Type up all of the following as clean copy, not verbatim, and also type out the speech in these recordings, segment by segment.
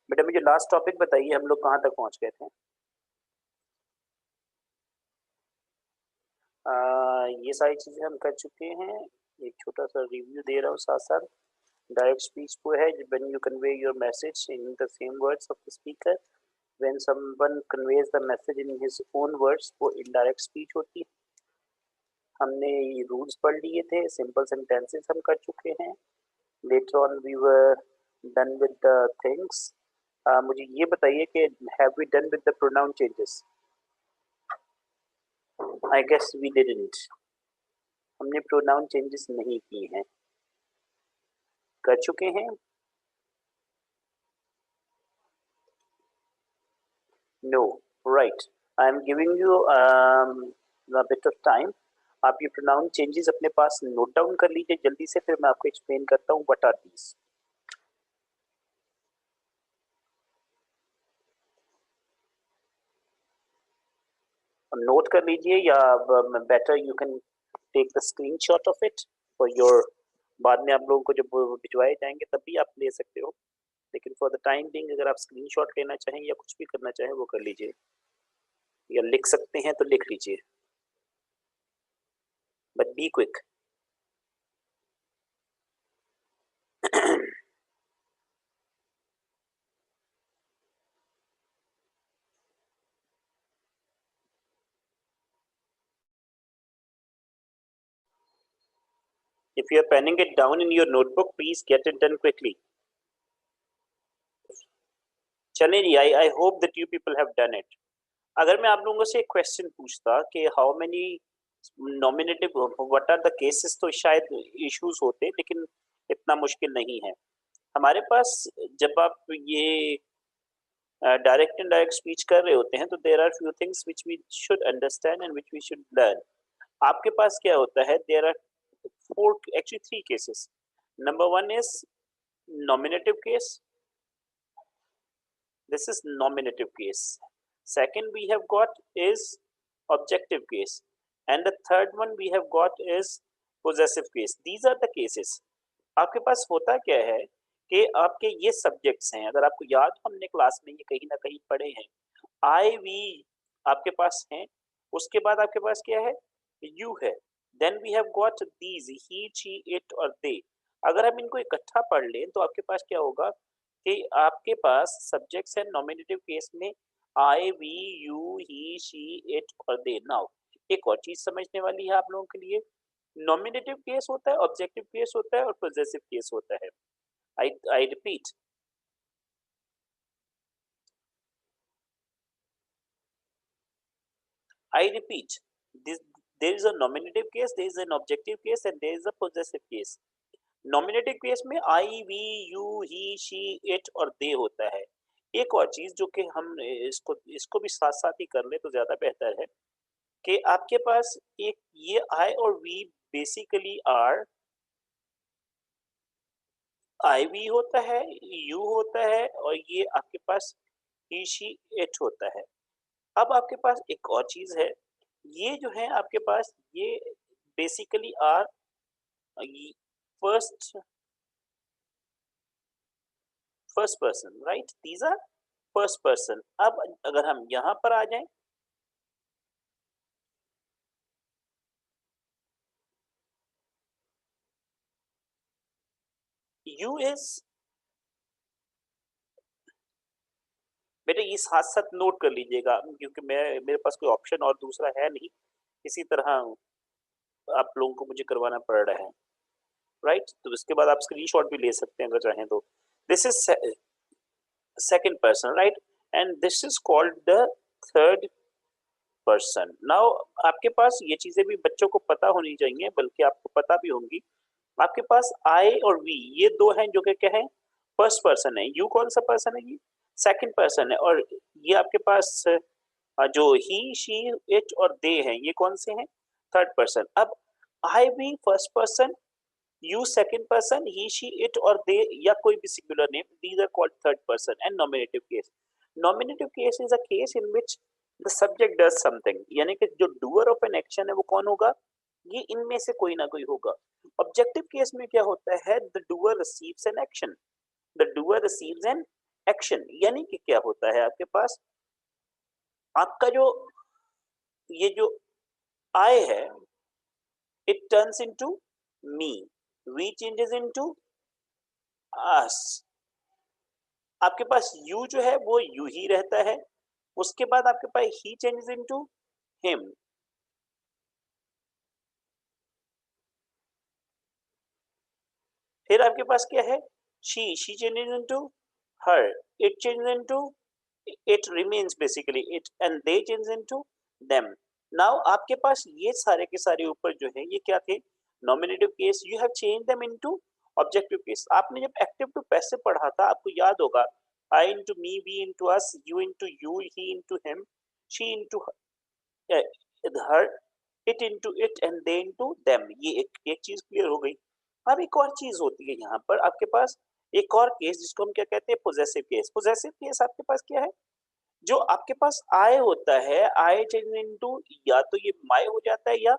बेटा मुझे last topic बताइए, हम लोग कहाँ तक पहुँच गए थे? ये सारी चीज़ें हम कर चुके हैं। एक छोटा-सा रिव्यू दे रहा हूँ साथ-साथ। डायरेक्ट स्पीच वो है when you convey your message in the same words of the speaker. When someone conveys the message in his own words, वो इनडायरेक्ट स्पीच होती है। हमने ये रूल्स पढ़ लिए थे, सिंपल सेंटेंसेस हम कर चुके हैं। Later on we were done with the things. मुझे ये बताइए कि have we done with the pronoun changes? I guess we didn't. हमने प्रोनाउन चेंजेस नहीं किए हैं। कर चुके हैं? No. Right. I am giving you a bit of time. आप ये प्रोनाउन चेंजेस अपने पास नोट डाउन कर लीजिए जल्दी से, फिर मैं आपको एक्सप्लेन करता हूँ व्हाट आर दीज। नोट कर लीजिए या better you can take the screenshot of it for your, बाद में आप लोगों को जब वो भिजवाए जाएंगे तब भी आप ले सकते हो। लेकिन फॉर द टाइम बिंग अगर आप स्क्रीनशॉट लेना चाहें या कुछ भी करना चाहें वो कर लीजिए, या लिख सकते हैं तो लिख लीजिए, but be quick. If you are penning it down in your notebook, please get it done quickly. चलें जी, I hope that you people have done it. अगर मैं आप लोगों से एक क्वेश्चन पूछता कि how many nominative, what are the cases, तो शायद इश्यूज होते, लेकिन इतना मुश्किल नहीं है हमारे पास। जब आप ये डायरेक्ट एंड डायरेक्ट स्पीच कर रहे होते हैं तो there are few things which we should understand and which we should learn. आपके पास क्या होता है, there are four, actually three cases. Number one is nominative case. This is nominative case. Second we have got is objective case, and the third one we have got is possessive case. These are the cases. आपके पास होता क्या है कि आपके ये subjects हैं, अगर आपको याद हो हमने क्लास में ये कहीं ना कहीं पढ़े हैं। आई वी आपके पास हैं, उसके बाद आपके पास क्या है, यू है। Then we have got these, he she it और दे। अगर हम इनको इकट्ठा पढ़ लें तो आपके पास क्या होगा कि आपके पास सब्जेक्ट्स हैं नॉमिनेटिव केस में, I we you he she it और दे। नाउ एक और चीज समझने वाली है आप लोगों के लिए, नॉमिनेटिव केस होता है, ऑब्जेक्टिव केस होता है और पोजेसिव केस होता है। I repeat, I repeat, this, there is a nominative case, there is an objective case, and there is a possessive case. Nominative case में I we you he she it और they होता है। एक और चीज जो कि हम इसको इसको भी साथ साथ ही कर ले तो ज्यादा बेहतर है कि आपके पास एक ये आई और we basically are, I we होता है, यू होता है और ये आपके पास ही शी इट होता है। अब आपके पास एक और चीज है, ये जो है आपके पास ये basically are first first person, right, these are first person. अब अगर हम यहां पर आ जाएं, यू इज, बेटे ये साथ साथ नोट कर लीजिएगा क्योंकि मैं मेरे पास कोई ऑप्शन और दूसरा है नहीं, इसी तरह आप लोगों को मुझे करवाना पड़ रहा है, राइट। तो इसके बाद आप स्क्रीनशॉट भी ले सकते हैं अगर चाहें तो। This is second person, right, and this is called the third person. Now आपके पास ये चीजें भी बच्चों को पता होनी चाहिए, बल्कि आपको पता भी होंगी। आपके पास आई और वी ये दो हैं जो कि क्या है, फर्स्ट पर्सन है। यू कौन सा पर्सन है, ये सेकंड पर्सन है। और ये आपके पास जो ही शी इट और दे हैं ये कौन से हैं, थर्ड पर्सन। अब I we first person, you second person, he she it और दे या कोई भी singular name, these are called third person and nominative case. Nominative case is a case in which the subject does something, यानी कि जो doer of an action है वो कौन होगा, ये इनमें से कोई ना कोई होगा। ऑब्जेक्टिव केस में क्या होता है, the doer receives an action, the doer receives an action, यानी कि क्या होता है आपके पास, आपका जो ये जो I है, it turns into me, we changes into us। आपके पास you जो है वो you ही रहता है, उसके बाद आपके पास he changes into him। फिर आपके पास क्या है, she changes into her, it changes into, it remains basically it, and they change into them। now आपके पास ये सारे के सारे ऊपर जो है ये क्या थे, nominative case, you have change them into objective case. आपने जब एक्टिव टू पैसिव पढ़ा था आपको याद होगा, I into me, we into us, you into you, he into him, she into her, it into it, and they into them. ये एक चीज क्लियर हो गई। अब एक और चीज होती है यहाँ पर आपके पास, एक और केस जिसको हम क्या कहते हैं, पोजेसिव केस। पोजेसिव केस आपके पास क्या है, जो आपके पास आई होता है, आई चेंज इनटू, या तो ये माई हो जाता है या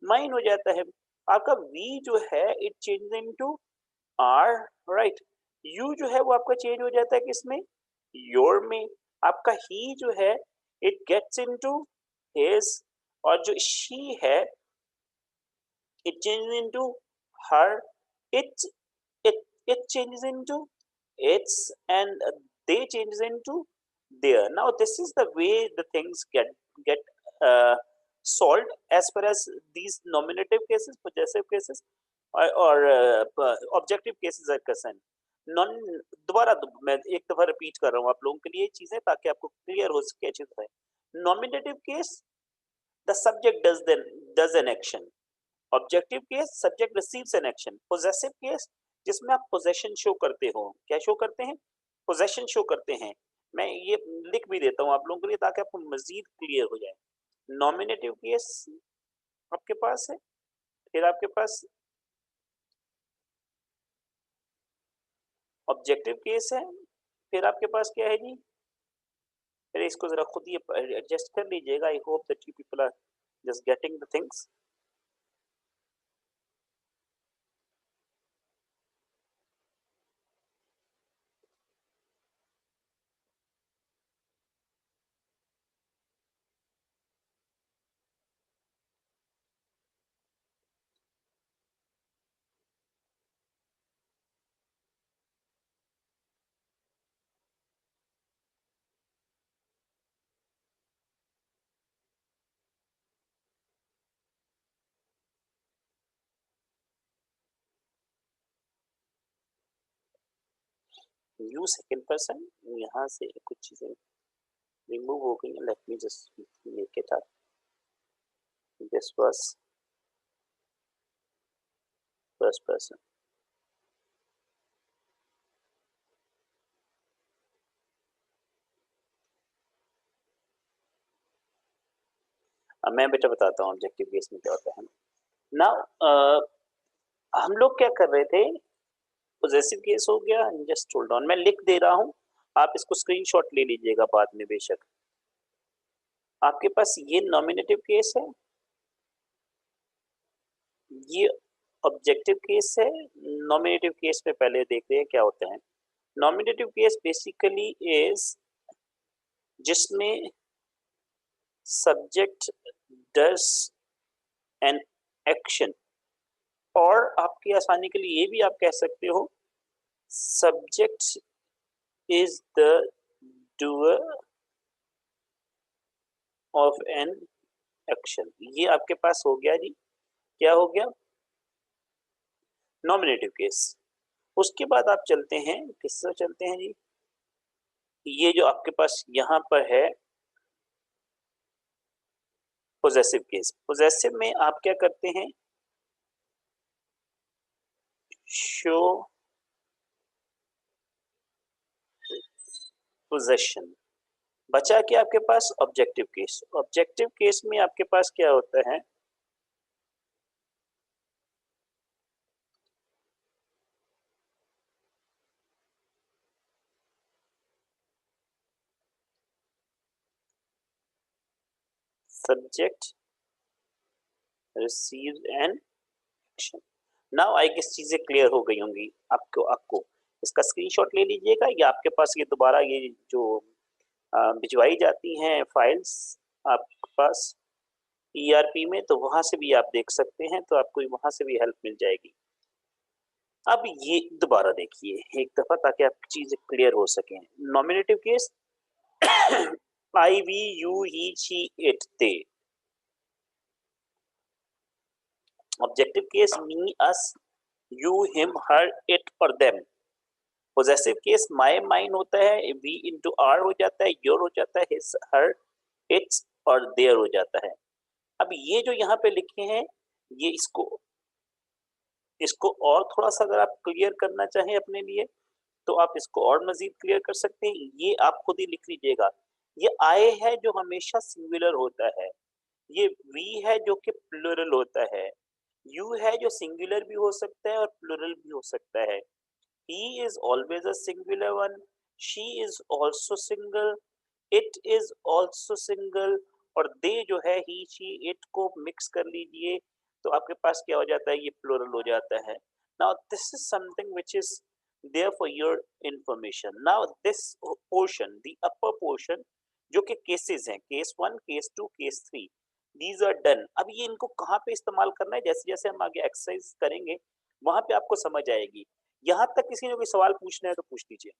माइन हो जाता है। आपका वी जो है it change into our, right. You जो है वो आपका चेंज हो जाता है किसमें, योर में। आपका ही जो है इट गेट्स इनटू हिज, और जो शी है it changes into her, it it it changes into its, and they changes into their। now this is the way the things get uh, solved as far as these nominative cases, possessive cases, or objective cases are concerned। Non, मैं एक दफा repeat कर रहा हूँ आप लोगों के लिए चीजें ताकि आपको क्लियर हो सके अच्छी तरह। Nominative case, the subject does an action। Objective case, subject receives an action. Possessive case, जिसमें आप पोजेशन शो करते हो, क्या शो करते हैं, पोजेशन शो करते हैं। मैं ये लिख भी देता हूँ आप लोगों के लिए ताकि आपको मजीद क्लियर हो जाए। नॉमिनेटिव केस आपके पास है, फिर आपके पास ऑब्जेक्टिव केस है, फिर आपके पास क्या है जी, फिर इसको जरा खुद ही एडजस्ट कर लीजिएगा। I hope that you people are just getting the things. You second person, यहाँ से कुछ चीजें रिमूव हो गई। Let me just make it up. This was first person. अब मैं बेटा बताता हूँ ऑब्जेक्टिव केस में क्या होता है। नाउ हम लोग क्या कर रहे थे, पॉजेसिव केस हो गया, जस्ट होल्ड ऑन, मैं लिख दे रहा हूँ, आप इसको स्क्रीनशॉट ले लीजिएगा बाद में बेशक। आपके पास ये नॉमिनेटिव केस है, ये ऑब्जेक्टिव केस है। नॉमिनेटिव केस में पहले देखते हैं क्या होता है। नॉमिनेटिव केस बेसिकली इज जिसमें सब्जेक्ट डज एन एक्शन, और आपकी आसानी के लिए ये भी आप कह सकते हो subject is the doer of an action। ये आपके पास हो गया जी, क्या हो गया, नॉमिनेटिव केस। उसके बाद आप चलते हैं, किससे चलते हैं जी, ये जो आपके पास यहाँ पर है पोजेसिव केस। पोजेसिव में आप क्या करते हैं, शो पोजेशन। बचा क्या आपके पास, ऑब्जेक्टिव केस। ऑब्जेक्टिव केस में आपके पास क्या होता है, subject receives an action. Now I guess चीजें क्लियर हो गई होंगी आपको। इसका स्क्रीनशॉट ले लीजिएगा, या आपके पास ये दोबारा ये जो भिजवाई जाती हैं फाइल्स आपके पास ईआरपी में, तो वहां से भी आप देख सकते हैं, तो आपको वहां से भी हेल्प मिल जाएगी। अब ये दोबारा देखिए एक दफा, ताकि आपकी चीजें क्लियर हो सके। Nominative case I, we, you, he, she, it, they. Objective case me, us, you, him, her, it और them. Possessive case my, mine होता है, वी इंटू आर हो जाता है, योर हो जाता है, हिज, हर, इट्स और देयर हो जाता है। अब ये जो यहाँ पे लिखे हैं, ये इसको और थोड़ा सा अगर आप क्लियर करना चाहें अपने लिए, तो आप इसको और मजीद क्लियर कर सकते हैं। ये आप खुद ही लिख लीजिएगा। ये आई है जो हमेशा सिंगुलर होता है, ये वी है जो कि प्लुरल होता है, यू है जो सिंगुलर भी हो सकता है और प्लुरल भी हो सकता है, he is always a singular one, she is also single, it is also single, और they जो है he, she, it को मिक्स कर लीजिए, तो आपके पास क्या हो जाता है, ये प्लुरल हो जाता है। now this is something which is there for your information. now this portion, the upper portion, जो कि केसेस हैं, case 1, case 2, case 3, these are done। अब ये इनको कहाँ पे इस्तेमाल करना है, जैसे जैसे हम आगे एक्सरसाइज करेंगे वहां पे आपको समझ आएगी। यहाँ तक किसी ने कोई सवाल पूछना है तो पूछ लीजिए।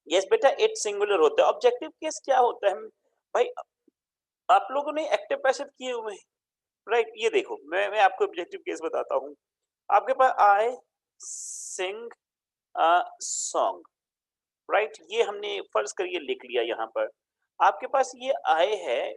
यस बेटा, इट सिंगुलर होता है। ऑब्जेक्टिव केस क्या होता है भाई, आप लोगों ने एक्टिव पैसिव किए हुए हैं, राइट। ये देखो, मैं आपको ऑब्जेक्टिव केस बताता हूँ। आपके पास आई सिंग अ सॉन्ग, राइट, ये हमने फर्ज करिए लिख लिया यहाँ पर। आपके पास ये आई है,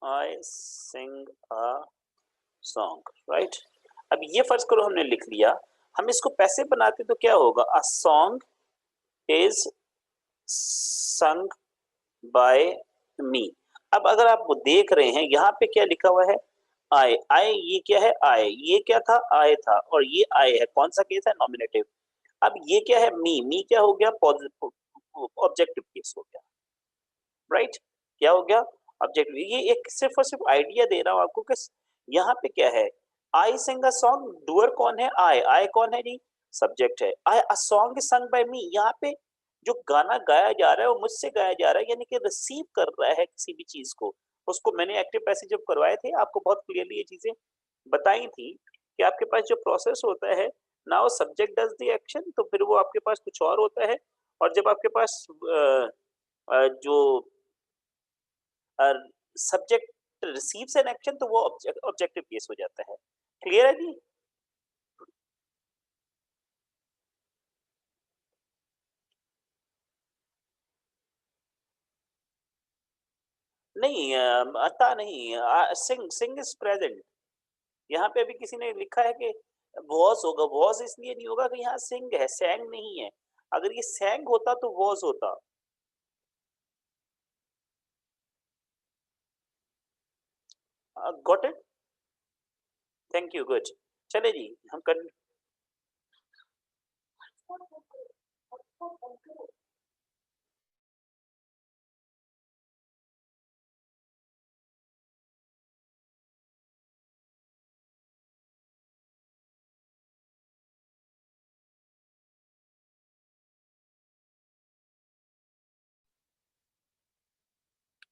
आई सिंग अ सॉन्ग, राइट। अब ये फर्ज करो हमने लिख लिया, हम इसको पैसे बनाते तो क्या होगा, अ song is sung by me। अब अगर आप वो देख रहे हैं यहाँ पे क्या लिखा हुआ है, आई। आई ये क्या है, आई ये क्या था, आई था, और ये आई है, कौन सा केस है, नॉमिनेटिव। अब ये क्या है, मी, मी क्या हो गया, ऑब्जेक्टिव केस हो गया, राइट। क्या हो गया, ऑब्जेक्टिव। ये एक सिर्फ और सिर्फ आइडिया दे रहा हूँ आपको कि यहाँ पे क्या है, आई सिंग अ सॉन्ग, डूअर कौन है, आई, आई कौन है जी, सब्जेक्ट है। I, a song is sung by me, यहाँ पे जो गाना गाया जा रहा है वो मुझसे गाया जा रहा है, यानी कि रिसीव कर रहा है किसी भी चीज को। उसको मैंने एक्टिव पैसिव जब करवाए थे आपको बहुत क्लियरली ये चीजें बताई थी कि आपके पास जो प्रोसेस होता है, now subject does the action, तो फिर वो आपके पास कुछ और होता है। और जब आपके पास जो सब्जेक्ट रिसीव्स एन एक्शन, तो वो ऑब्जेक्टिव केस हो जाता है। क्लियर है जी। नहीं आता नहीं, सिंग, सिंग इज प्रेजेंट। यहाँ पे अभी किसी ने लिखा है कि वॉज होगा, वॉज इसलिए नहीं होगा कि यहाँ सिंग है, सैंग नहीं है। अगर ये सैंग होता तो वॉज होता। Got it, thank you, good. चले जी, हम कर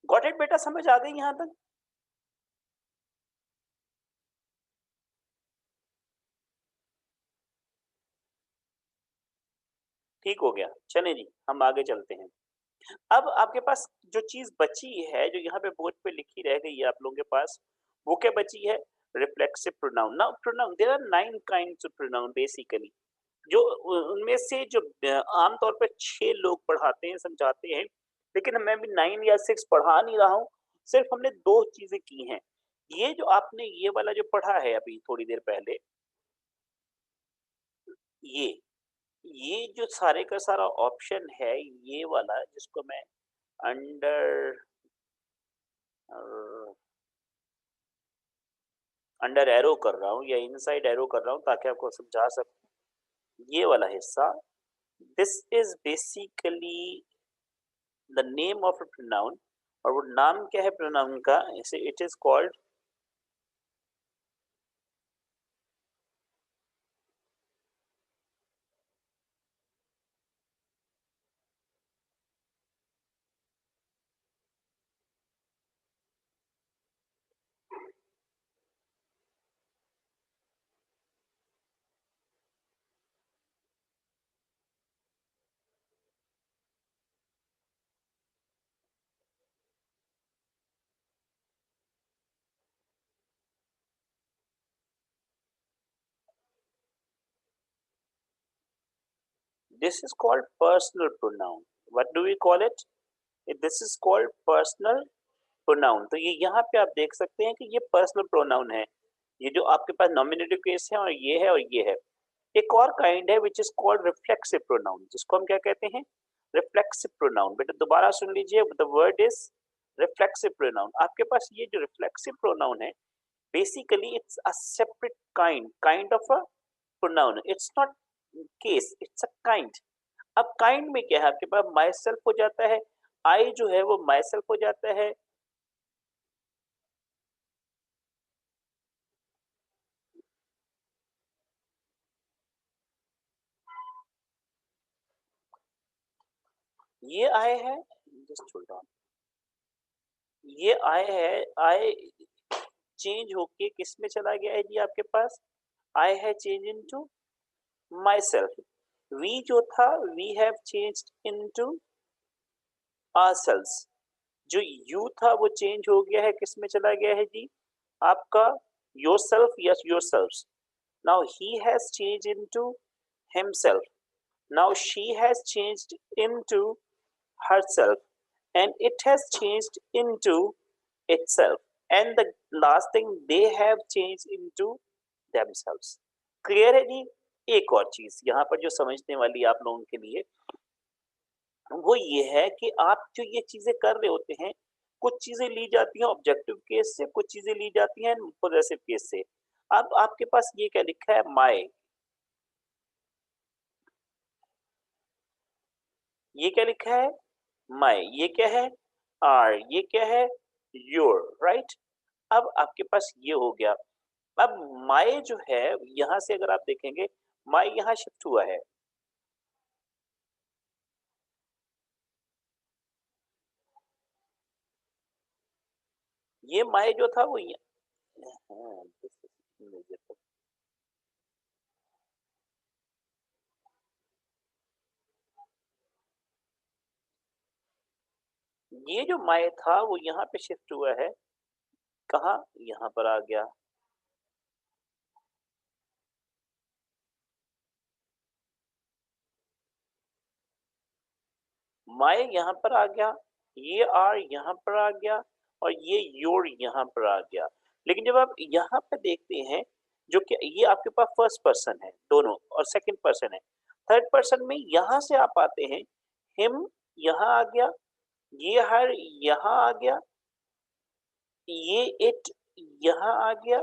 गॉट इट बेटा, समझ आ गई यहाँ तक? ठीक हो गया, चलें जी, हम आगे चलते हैं। अब आपके पास जो चीज़ बची है, जो यहाँ पे बोर्ड पे लिखी रह गई है आप लोगों के पास, वो क्या बची है? Reflexive pronoun. Now pronoun, there are 9 kinds of pronoun basically. जो उनमें से जो आम तौर पे 6 लोग पढ़ाते हैं, समझाते हैं, लेकिन मैं भी 9 या 6 पढ़ा नहीं रहा हूँ, सिर्फ हमने 2 चीज़ें की हैं। ये जो आपने ये वाला जो पढ़ा है अभी थोड़ी देर पहले, ये ये जो सारे का सारा ऑप्शन है, ये वाला जिसको मैं अंडर अ, अंडर एरो कर रहा हूँ या इनसाइड एरो कर रहा हूँ ताकि आपको समझा सकूँ। ये वाला हिस्सा, this is basically the name of a pronoun, और वो नाम क्या है प्रोनाउन का? इसे it is called, this is called personal pronoun. What do we call it? This is called personal pronoun. तो ये यहाँ पे आप देख सकते हैं कि ये पर्सनल प्रोनाउन है। ये जो आपके पास नॉमिनेटिव केस है, और ये है। एक और काइंड है which is called reflexive pronoun, जिसको हम क्या कहते हैं? Reflexive pronoun. बेटा दोबारा सुन लीजिए, the word is reflexive pronoun. आपके पास ये जो रिफ्लेक्सिव प्रोनाउन है, basically it's a separate kind of a pronoun. It's not case, it's a kind. अब kind में क्या है? आपके पास myself हो जाता है, I जो है वो myself हो जाता है। ये I है, just hold on, ये I है, I चेंज होके किस में चला गया है जी आपके पास? I है चेंज इनटू myself। we जो था, we have changed into ourselves। जो यू था वो चेंज हो गया है, किस में चला गया है जी? आपका yourself, yes yourselves. Now he has changed into himself. Now she has changed into herself, and it has changed into itself, and the last thing, they have changed into themselves। Clear है जी? एक और चीज यहाँ पर जो समझने वाली आप लोगों के लिए, वो ये है कि आप जो ये चीजें कर रहे होते हैं, कुछ चीजें ली जाती हैं ऑब्जेक्टिव केस से, कुछ चीजें ली जाती हैं पॉजेसिव केस से। अब आपके पास ये क्या लिखा है? माय। ये क्या लिखा है? माय। ये क्या है? आर। ये क्या है? योर। राइट। अब आपके पास ये हो गया। अब माय जो है, यहां से अगर आप देखेंगे, माय यहाँ शिफ्ट हुआ है। ये माय जो था वो हाँ, ये जो माय था वो यहाँ पे शिफ्ट हुआ है। कहाँ? यहाँ पर आ गया। माय यहाँ पर आ गया, ये आर यहाँ पर आ गया, और ये योर यहाँ पर आ गया। लेकिन जब आप यहाँ पे देखते हैं, जो कि ये आपके पास फर्स्ट पर्सन है दोनों, और सेकंड पर्सन है। थर्ड पर्सन में यहाँ से आप आते हैं, हिम यहाँ आ गया, ये हर यहाँ आ गया, ये इट यहाँ आ गया,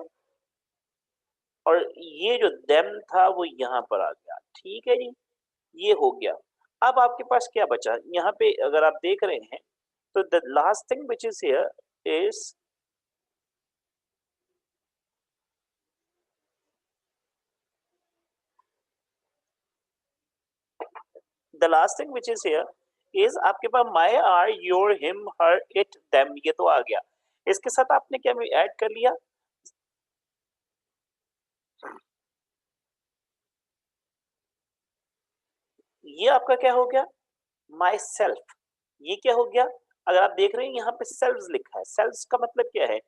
और ये जो देम था वो यहाँ पर आ गया। ठीक है जी, ये हो गया। अब आपके पास क्या बचा यहाँ पे? अगर आप देख रहे हैं, तो the last thing which is here is, the last thing which is here is आपके पास my, our, your, him, her, it, them, ये तो आ गया। इसके साथ आपने क्या ऐड कर लिया? ये आपका क्या हो गया? My self. ये क्या हो गया? अगर आप देख रहे हैं यहाँ पे सेल्व्स लिखा है, सेल्व्स का मतलब क्या है?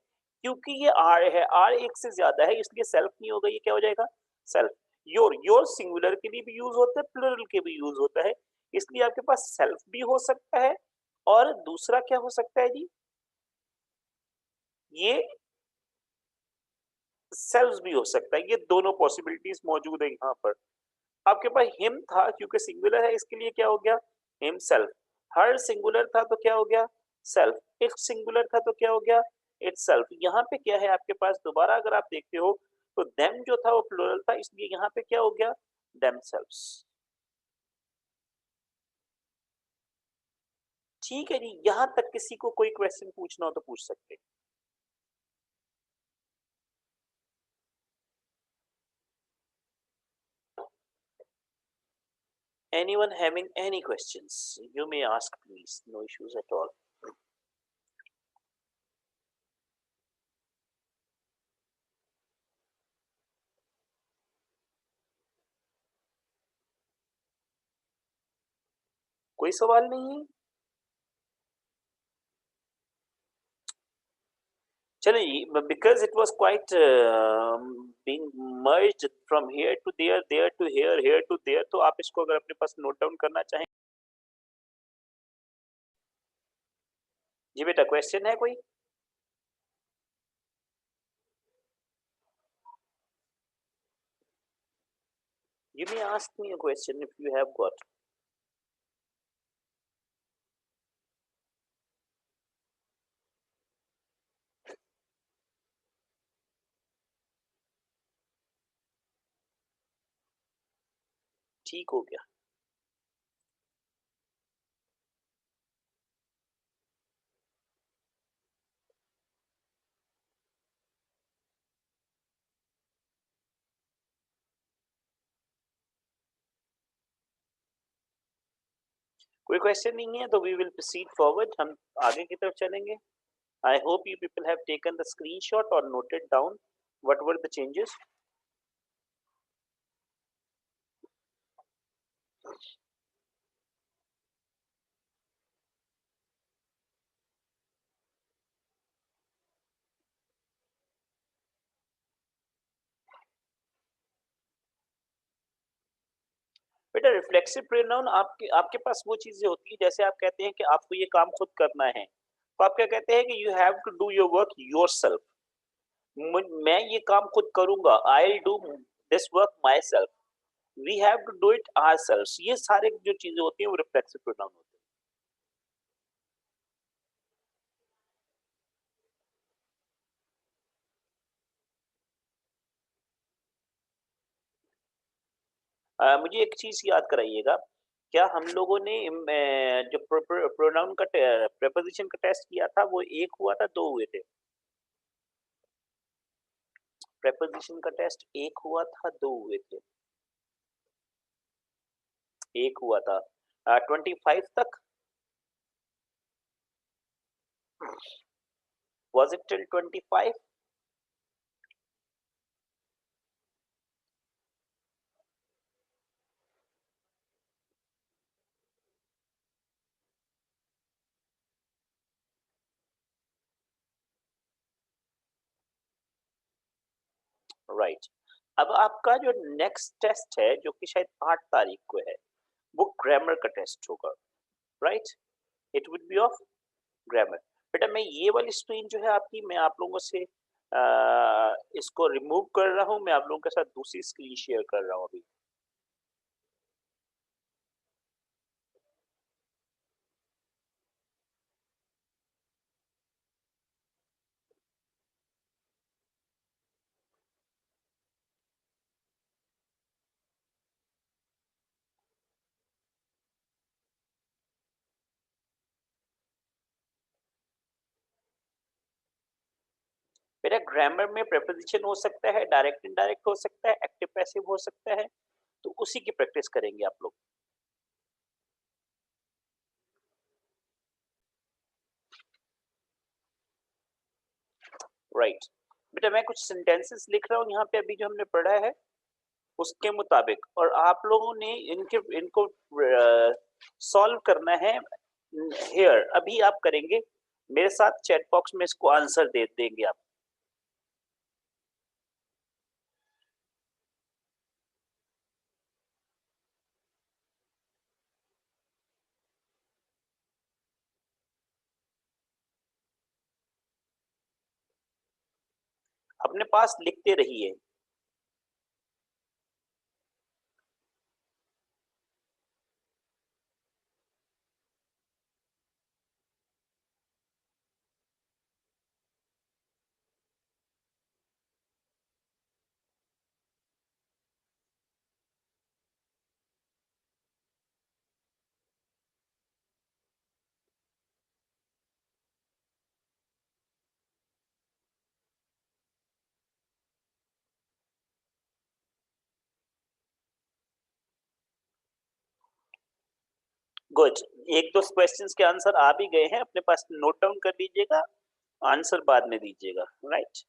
क्योंकि ये आर है, आर एक से ज्यादा है, इसलिए सेल्फ नहीं होगा, ये क्या हो जाएगा? सेल्फ। योर, योर सिंगुलर के लिए भी यूज होता है, प्लूरल के भी यूज होता है, इसलिए आपके पास सेल्फ भी हो सकता है। और दूसरा क्या हो सकता है जी? ये सेल्व्स भी हो सकता है, ये दोनों पॉसिबिलिटीज मौजूद है यहाँ पर। आपके पास हिम था, क्योंकि सिंगुलर है, इसके लिए क्या हो गया? Him self. हर सिंगुलर था तो क्या हो गया? सेल्फ। इट सिंगुलर था तो क्या हो गया? It self. यहाँ पे क्या है आपके पास? दोबारा अगर आप देखते हो तो देम जो था वो प्लूरल था, इसलिए यहाँ पे क्या हो गया? Them selves. ठीक है जी, यहाँ तक किसी को कोई क्वेश्चन पूछना हो तो पूछ सकते हैं। Anyone having any questions? You may ask please. No issues at all. कोई सवाल नहीं है? चलिए, because it was quite being merged from here to there, there to here, here to there, तो आप इसको अगर अपने पास नोट डाउन करना चाहें। जी बेटा, क्वेश्चन है कोई? You may ask me a question if you have got. ठीक हो गया। कोई क्वेश्चन नहीं है तो वी विल प्रोसीड फॉरवर्ड, हम आगे की तरफ चलेंगे। I hope you people have taken the screenshot और noted down what were the changes. बेटा, रिफ्लेक्सिव प्रोनाउन आपके आपके पास वो चीजें होती है, जैसे आप कहते हैं कि आपको ये काम खुद करना है, तो आप क्या कहते हैं कि you have to do your work yourself. मैं ये काम खुद करूंगा, I do this work myself, we have to do it our self. ये सारे जो चीजें होती हैं वो रिफ्लेक्सिव प्रोनाउन होते हैं। मुझे एक चीज याद कराइएगा, क्या हम लोगों ने जो प्रोनाउन का प्रेपोजिशन का टेस्ट किया था वो एक हुआ था, दो हुए थे? प्रेपोजिशन का टेस्ट एक हुआ था, दो हुए थे? एक हुआ था। 25 तक? Was it till 25? राइट। अब आपका जो नेक्स्ट टेस्ट है, जो कि शायद 8 तारीख को है, वो ग्रामर का टेस्ट होगा। Right. It would be of grammar. बेटा, मैं ये वाली स्क्रीन जो है आपकी, मैं आप लोगों से इसको रिमूव कर रहा हूँ, मैं आप लोगों के साथ दूसरी स्क्रीन शेयर कर रहा हूँ अभी। बेटा, ग्रामर में प्रेपोजिशन हो सकता है, डायरेक्ट इनडायरेक्ट हो सकता है, एक्टिव पैसिव हो सकता है, तो उसी की प्रैक्टिस करेंगे आप लोग। राइट। बेटा मैं कुछ सेंटेंसेस लिख रहा हूँ यहाँ पे अभी जो हमने पढ़ा है उसके मुताबिक, और आप लोगों ने इनके इनको सॉल्व करना है हियर, अभी आप करेंगे मेरे साथ चैट बॉक्स में, इसको आंसर दे देंगे आप। अपने पास लिखते रहिए। गुड। एक दो क्वेश्चंस के आंसर आ भी गए हैं, अपने पास नोट डाउन कर लीजिएगा, आंसर बाद में दीजिएगा। राइट।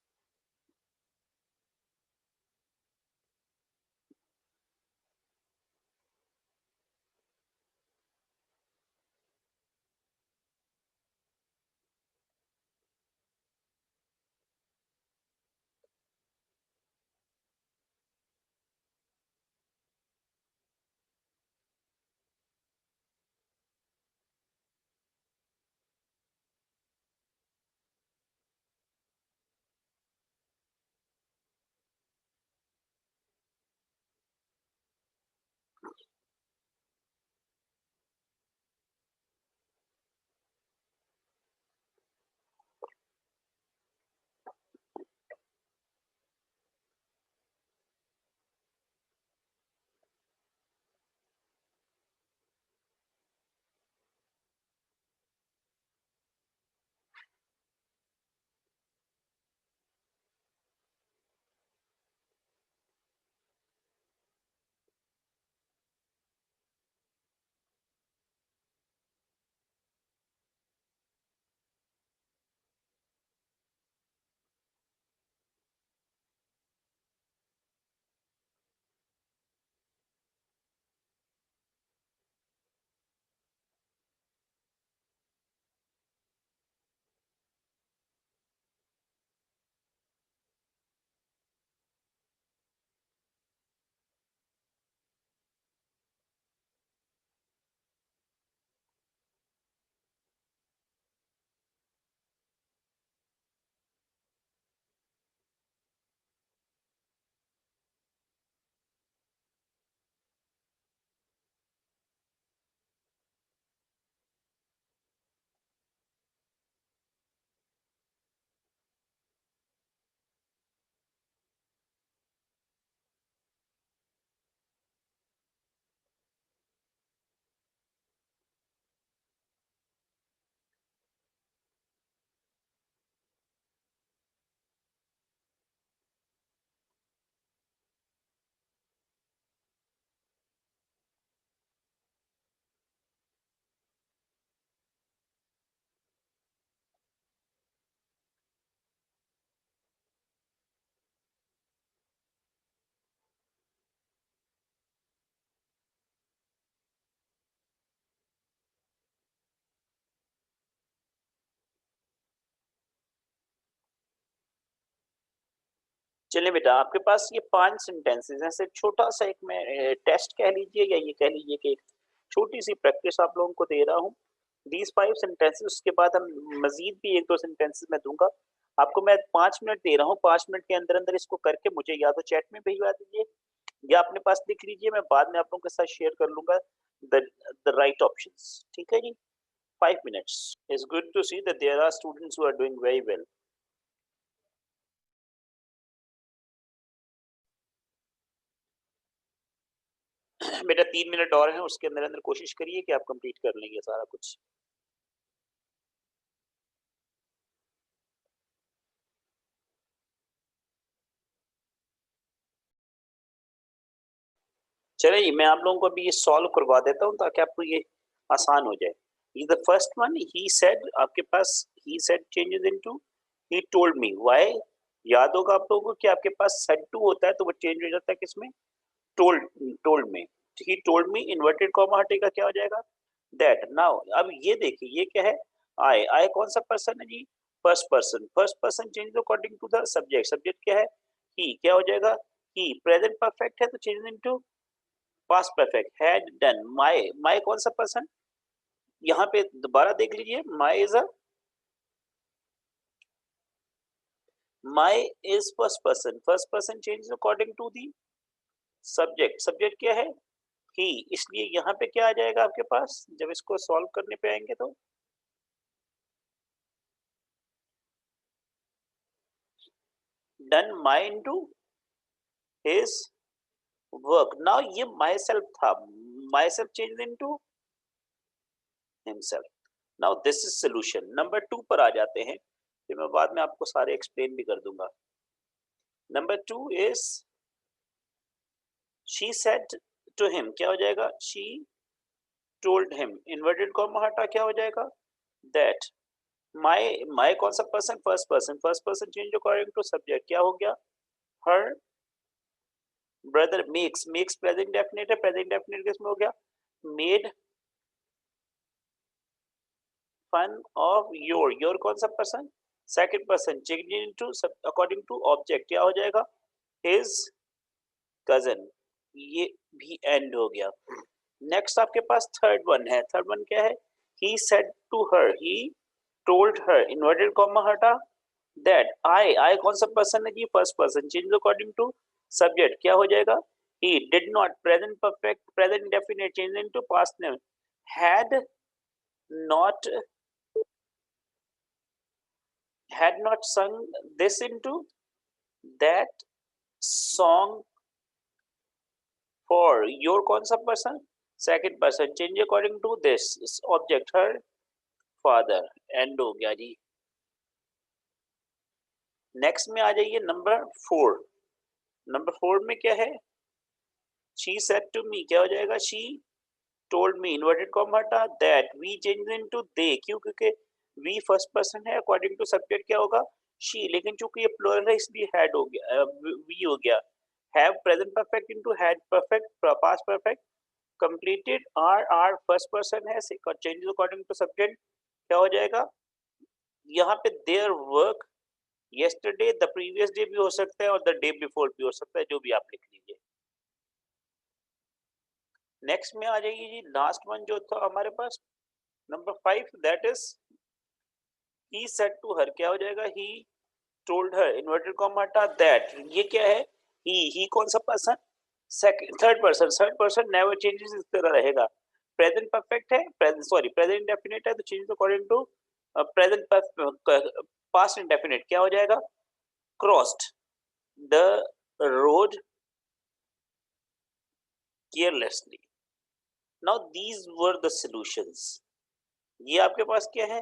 चलिए बेटा, आपके पास ये 5 सेंटेंसेस हैं, सिर्फ छोटा-सा एक मैं टेस्ट कह लीजिए, या ये कह लीजिए कि एक छोटी-सी प्रैक्टिस आप लोगों को दे रहा हूँ। दीज़ 5 सेंटेंसेस, उसके बाद हम मज़ीद भी 1-2 सेंटेंसेस मैं दूँगा। आपको मैं 5 मिनट दे रहा हूँ, 5 मिनट के अंदर-अंदर इसको करके मुझे या तो चैट में भिजवा दीजिए, या अपने पास लिख लीजिए, मैं बाद में आप लोगों के साथ शेयर कर लूँगा द द राइट ऑप्शंस। ठीक है जी? 5 minutes. It's good to see that there are students who are doing very well. बेटा 3 मिनट और हैं, उसके अंदर-अंदर कोशिश करिए कि आप कंप्लीट कर लेंगे सारा कुछ। चलिए, मैं आप लोगों को अभी ये सॉल्व करवा देता हूँ ताकि आपको ये आसान हो जाए। ये the first one, he said, आपके पास he said changes into he told me, why? याद होगा आप लोगों को कि आपके पास सेड टू होता है तो वो चेंज हो जाता है किसमें? टोल्ड, टोल्ड में। ही टोल्ड मी, इन्वर्टेड कॉमा हटेगा, क्या हो जाएगा? दैट। नाउ अब ये देखिए, ये क्या है? आई। आई कौन सा पर्सन है जी? First person. First person change according to the subject. Subject क्या है? ही। क्या हो जाएगा? ही। प्रेजेंट परफेक्ट है तो change into past perfect. Had done. My. My कौन सा पर्सन? यहाँ पे दोबारा देख लीजिए, my is a, my is first person. First person change according to the subject. Subject क्या है? ही। इसलिए यहाँ पे क्या आ जाएगा आपके पास जब इसको सॉल्व करने पे आएंगे तो? Done my into his work. Now ये माई सेल्फ था, my self change into himself. Now this is solution. Number two पर आ जाते हैं, फिर मैं बाद में आपको सारे एक्सप्लेन भी कर दूंगा। Number two is she said to him. क्या हो जाएगा? She told him. Inverted comma हटा, क्या हो जाएगा? दैट। माई। माई कौन सा person? First person. First person change according to subject, क्या हो गया? Her brother makes. Makes present definite है, प्रेजेंट डेफिनेट किसमें हो गया? Made fun of your. Your कौन सा person? Second person change into according to object, क्या हो जाएगा? His cousin. ये भी एंड हो गया। नेक्स्ट आपके पास थर्ड वन है। थर्ड वन क्या है? He said to her. He told her. Inverted comma हटा, दैट। आई। आई कौन सा पर्सन है जी? First person change according to subject, क्या हो जाएगा? He did not. Present perfect, present definite change into past name. Had not, had not sung this into that song for your कौन सा person? Second person change according to this object, her father। And हो गया जी। Next में आ जाइए number four. Number four में क्या है? she said to me, क्या हो जाएगा? she told me, inverted comma हटा, that we change into they। क्यों? क्योंकि we फर्स्ट पर्सन है, अकॉर्डिंग टू सब्जेक्ट क्या होगा? she। लेकिन चूंकि ये प्लूरल है इसलिए had हो गया, we हो गया। have present perfect into had perfect, past perfect। completed are first person है, चेंजेस अकॉर्डिंग टू सब्जेक्ट, क्या हो जाएगा? यहाँ पे their work yesterday, the previous day भी हो सकता है और the day before भी हो सकता है, जो भी आप लिख लीजिए। नेक्स्ट में आ जाइए जी, लास्ट वन जो था हमारे पास number five, that is he said to her. क्या हो जाएगा? He told her, inverted comma हटा, दैट। ये क्या है? ही कौन सा person? Second, third person. Third person never changes, इस तरह रहेगा। प्रेजेंट परफेक्ट है, प्रेजेंट सॉरी प्रेजेंट डेफिनेट है तो change according to present past indefinite, क्या हो जाएगा? Crossed the road carelessly. Now these were the solutions. ये आपके पास क्या है?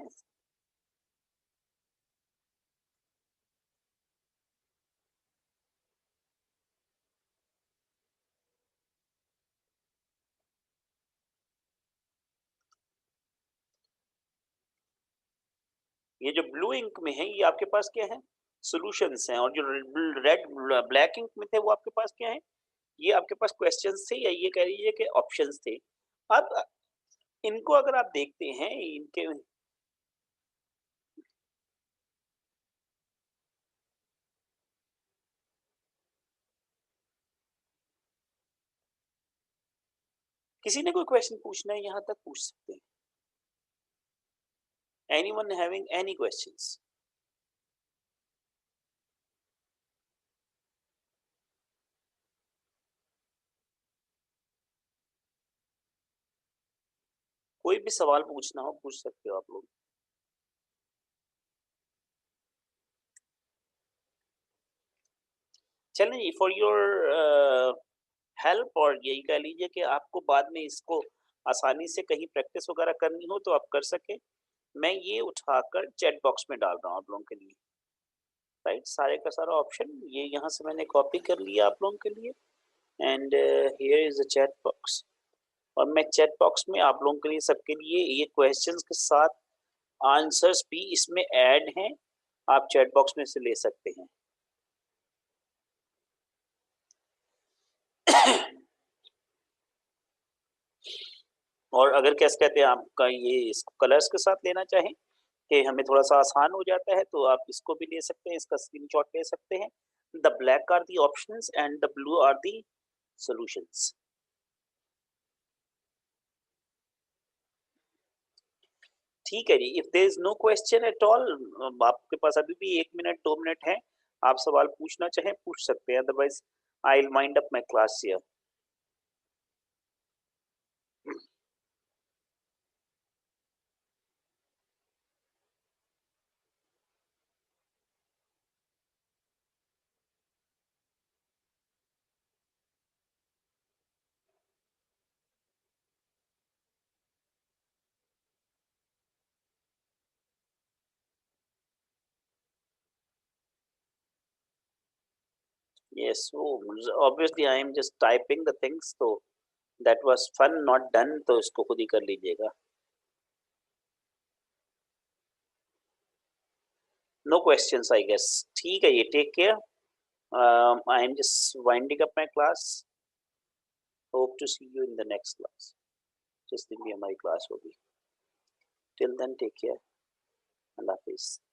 ये जो ब्लू इंक में है ये आपके पास क्या है? सॉल्यूशंस हैं। और जो रेड ब्लैक इंक में थे वो आपके पास क्या है? ये आपके पास क्वेश्चंस थे, या ये कह लीजिए कि ऑप्शंस थे। अब इनको अगर आप देखते हैं, इनके किसी ने कोई क्वेश्चन पूछना है यहाँ तक पूछ सकते हैं। Anyone having any questions? कोई भी सवाल पूछना हो पूछ सकते हो आप लोग। चलिए, फॉर योर हेल्प, और यही कह लीजिए कि आपको बाद में इसको आसानी से कहीं प्रैक्टिस वगैरह करनी हो तो आप कर सकें, मैं ये उठाकर चैट बॉक्स में डाल रहा हूँ आप लोगों के लिए। राइट, सारे का सारा ऑप्शन ये यहाँ से मैंने कॉपी कर लिया आप लोगों के लिए। And here is the chat box. और मैं चैट बॉक्स में आप लोगों के लिए सबके लिए ये क्वेश्चंस के साथ आंसर्स भी इसमें ऐड हैं, आप चैट बॉक्स में से ले सकते हैं। और अगर क्या कहते हैं आपका ये इसको कलर्स के साथ लेना चाहें कि हमें थोड़ा-सा आसान हो जाता है, तो आप इसको भी ले सकते हैं, इसका स्क्रीनशॉट ले सकते हैं। The black are the options and the blue are the solutions. ठीक है जी, if there is no question at all, आपके पास अभी भी 1 मिनट 2 मिनट हैं, आप सवाल पूछना चाहें पूछ सकते हैं, otherwise I will wind up my class here. Yes, वो obviously I am just typing the things, तो that was fun not done, तो इसको खुद ही कर लीजिएगा। No questions I guess. ठीक है, ये take care. I am just winding up my class. Hope to see you in the next class. जिस दिन भी हमारी क्लास होगी। Till then take care. अल्लाह हाफिज़।